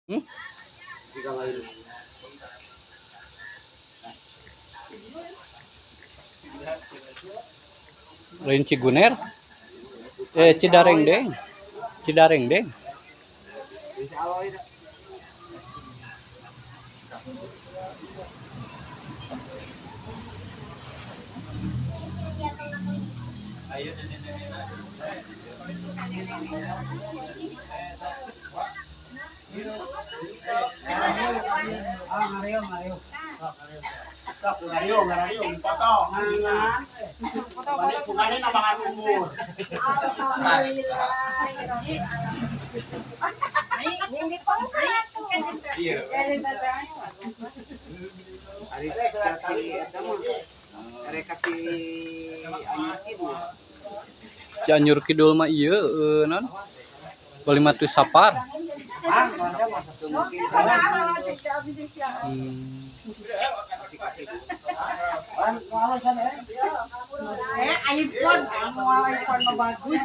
Hmm? Lain Ciguner? Cidareng deng. Cidareng deng. Cianjur Kidul mah ieu non Kalimatu Sapar. iPhone, iPhone bagus.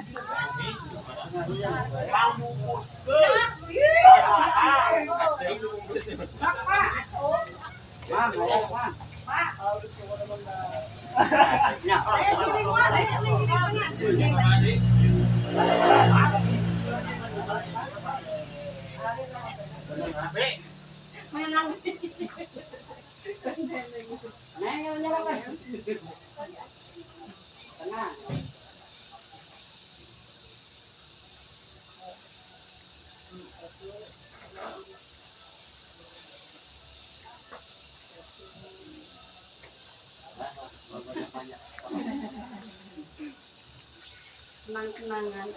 Kenang-kenangan.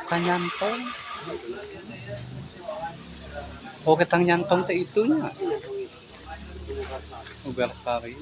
Kanyantong. Oh, ketang nyantong teh itunya. Ugal kari.